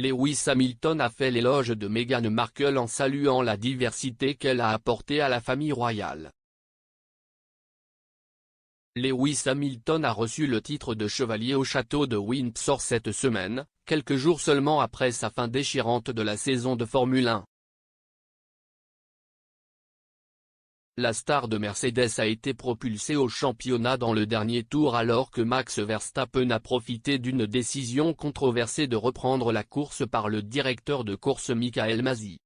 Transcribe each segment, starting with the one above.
Lewis Hamilton a fait l'éloge de Meghan Markle en saluant la diversité qu'elle a apportée à la famille royale. Lewis Hamilton a reçu le titre de chevalier au château de Windsor cette semaine, quelques jours seulement après sa fin déchirante de la saison de Formule 1. La star de Mercedes a été propulsée au championnat dans le dernier tour alors que Max Verstappen a profité d'une décision controversée de reprendre la course par le directeur de course Michael Masi.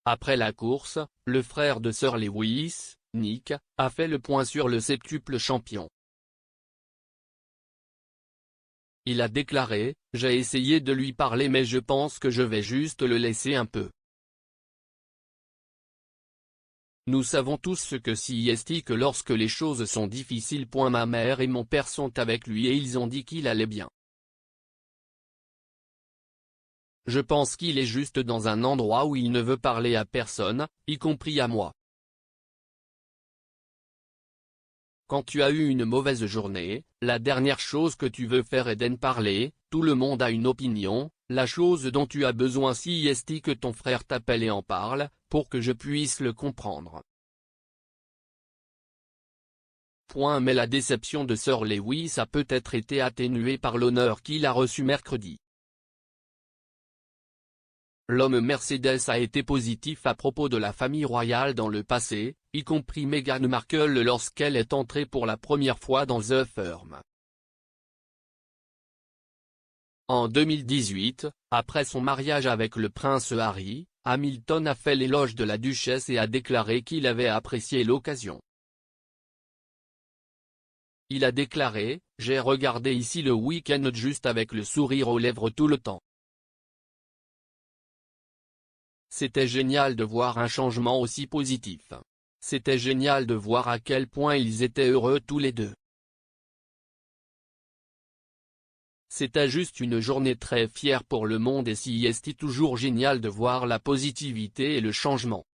Après la course, le frère de Sir Lewis, Nick, a fait le point sur le septuple champion. Il a déclaré « J'ai essayé de lui parler mais je pense que je vais juste le laisser un peu. Nous savons tous ce que c'est que lorsque les choses sont difficiles. Ma mère et mon père sont avec lui et ils ont dit qu'il allait bien. Je pense qu'il est juste dans un endroit où il ne veut parler à personne, y compris à moi. Quand tu as eu une mauvaise journée, la dernière chose que tu veux faire est d'en parler, tout le monde a une opinion, la chose dont tu as besoin c'est que ton frère t'appelle et en parle, pour que je puisse le comprendre. Mais la déception de Sir Lewis a peut-être été atténuée par l'honneur qu'il a reçu mercredi. L'homme Mercedes a été positif à propos de la famille royale dans le passé, y compris Meghan Markle lorsqu'elle est entrée pour la première fois dans The Firm. En 2018, après son mariage avec le prince Harry, Hamilton a fait l'éloge de la duchesse et a déclaré qu'il avait apprécié l'occasion. Il a déclaré « J'ai regardé ici le week-end juste avec le sourire aux lèvres tout le temps. C'était génial de voir un changement aussi positif. C'était génial de voir à quel point ils étaient heureux tous les deux. C'était juste une journée très fière pour le monde et c'est toujours génial de voir la positivité et le changement.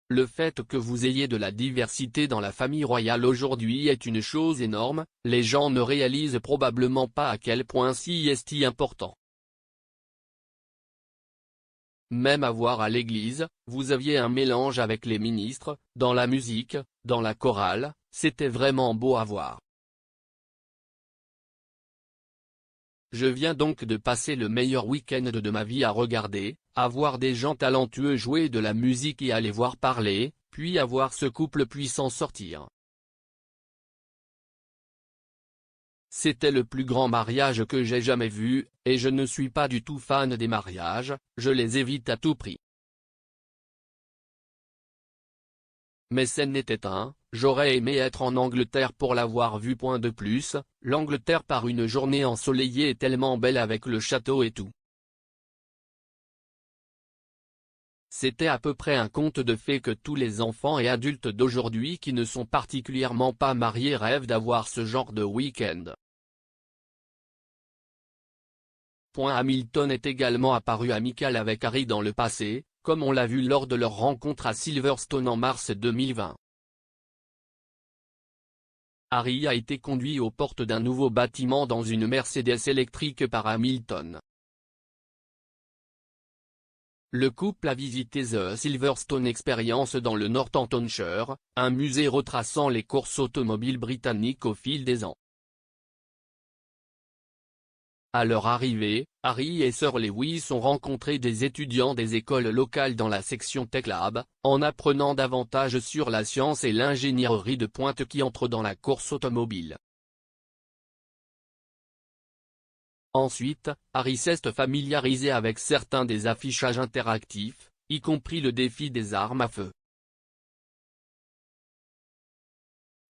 Le fait que vous ayez de la diversité dans la famille royale aujourd'hui est une chose énorme, les gens ne réalisent probablement pas à quel point c'est important. Même à voir à l'église, vous aviez un mélange avec les ministres, dans la musique, dans la chorale, c'était vraiment beau à voir. Je viens donc de passer le meilleur week-end de ma vie à regarder, à voir des gens talentueux jouer de la musique et à les voir parler, puis à voir ce couple puissant sortir. C'était le plus grand mariage que j'ai jamais vu, et je ne suis pas du tout fan des mariages, je les évite à tout prix. Mais c'en était un, j'aurais aimé être en Angleterre pour l'avoir vu. De plus, l'Angleterre par une journée ensoleillée est tellement belle avec le château et tout. C'était à peu près un conte de fées que tous les enfants et adultes d'aujourd'hui qui ne sont particulièrement pas mariés rêvent d'avoir ce genre de week-end. Hamilton est également apparu amical avec Harry dans le passé, comme on l'a vu lors de leur rencontre à Silverstone en mars 2020. Harry a été conduit aux portes d'un nouveau bâtiment dans une Mercedes électrique par Hamilton. Le couple a visité The Silverstone Experience dans le Northamptonshire, un musée retraçant les courses automobiles britanniques au fil des ans. À leur arrivée, Harry et Sir Lewis ont rencontré des étudiants des écoles locales dans la section Tech Lab, en apprenant davantage sur la science et l'ingénierie de pointe qui entrent dans la course automobile. Ensuite, Harry s'est familiarisé avec certains des affichages interactifs, y compris le défi des armes à feu.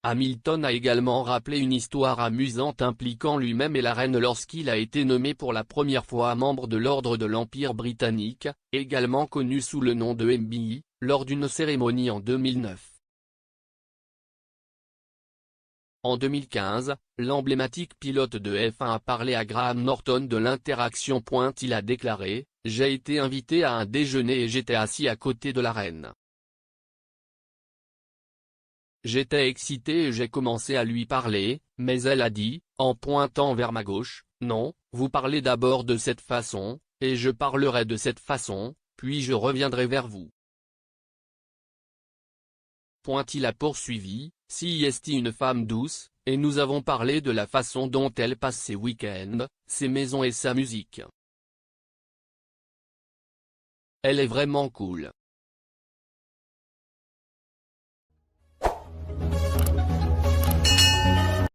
Hamilton a également rappelé une histoire amusante impliquant lui-même et la reine lorsqu'il a été nommé pour la première fois membre de l'Ordre de l'Empire britannique, également connu sous le nom de MBE, lors d'une cérémonie en 2009. En 2015, l'emblématique pilote de F1 a parlé à Graham Norton de l'interaction. Il a déclaré « J'ai été invité à un déjeuner et j'étais assis à côté de la reine. J'étais excité et j'ai commencé à lui parler, mais elle a dit, en pointant vers ma gauche, « Non, vous parlez d'abord de cette façon, et je parlerai de cette façon, puis je reviendrai vers vous. » Il a poursuivi, si est une femme douce, et nous avons parlé de la façon dont elle passe ses week-ends, ses maisons et sa musique. Elle est vraiment cool.